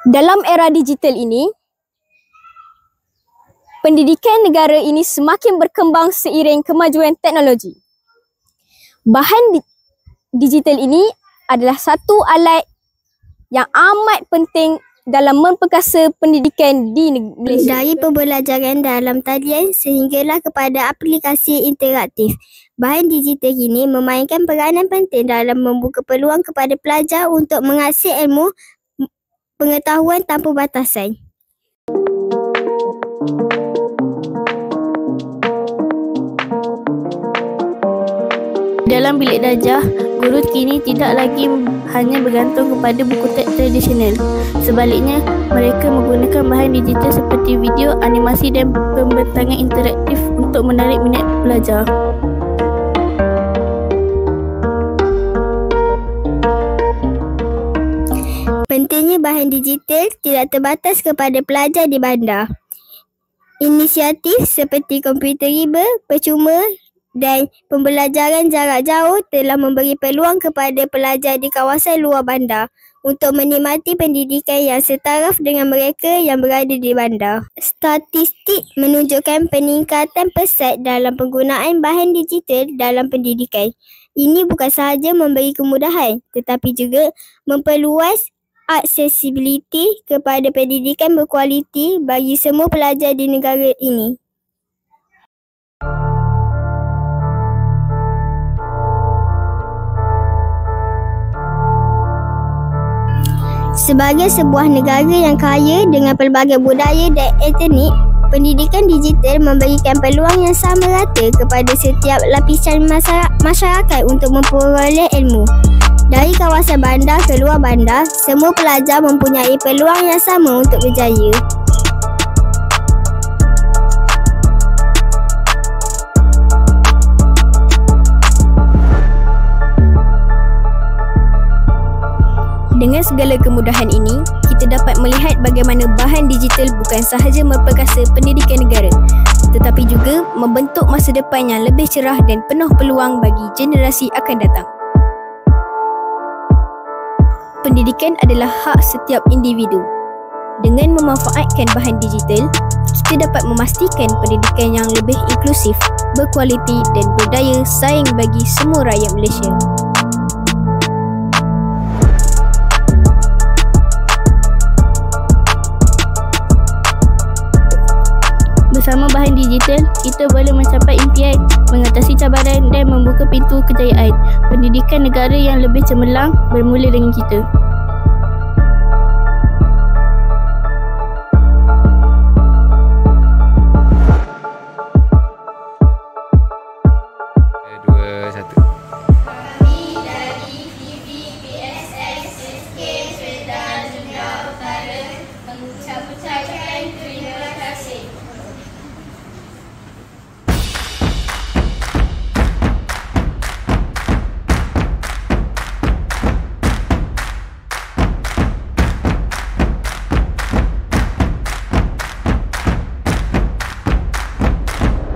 Dalam era digital ini, pendidikan negara ini semakin berkembang seiring kemajuan teknologi. Bahan digital ini adalah satu alat yang amat penting dalam memperkasa pendidikan di Malaysia. Dari pembelajaran dalam talian sehinggalah kepada aplikasi interaktif, bahan digital ini memainkan peranan penting dalam membuka peluang kepada pelajar untuk mengakses ilmu pengetahuan tanpa batasan. Dalam bilik darjah, guru kini tidak lagi hanya bergantung kepada buku teks tradisional. Sebaliknya, mereka menggunakan bahan digital seperti video, animasi dan pembentangan interaktif untuk menarik minat pelajar. Pentingnya bahan digital tidak terbatas kepada pelajar di bandar. Inisiatif seperti komputer riba, percuma dan pembelajaran jarak jauh telah memberi peluang kepada pelajar di kawasan luar bandar untuk menikmati pendidikan yang setaraf dengan mereka yang berada di bandar. Statistik menunjukkan peningkatan pesat dalam penggunaan bahan digital dalam pendidikan. Ini bukan sahaja memberi kemudahan tetapi juga memperluas aksesibiliti kepada pendidikan berkualiti bagi semua pelajar di negara ini. Sebagai sebuah negara yang kaya dengan pelbagai budaya dan etnik, pendidikan digital memberikan peluang yang sama rata kepada setiap lapisan masyarakat untuk memperoleh ilmu. Dari kawasan bandar ke luar bandar, semua pelajar mempunyai peluang yang sama untuk berjaya. Dengan segala kemudahan ini, kita dapat melihat bagaimana bahan digital bukan sahaja memperkasa pendidikan negara, tetapi juga membentuk masa depan yang lebih cerah dan penuh peluang bagi generasi akan datang. Pendidikan adalah hak setiap individu. Dengan memanfaatkan bahan digital, kita dapat memastikan pendidikan yang lebih inklusif, berkualiti dan berdaya saing bagi semua rakyat Malaysia. Bersama bahan digital, kita boleh mencapai impian, mengatasi cabaran dan membuka pintu kejayaan. Pendidikan negara yang lebih cemerlang bermula dengan kita.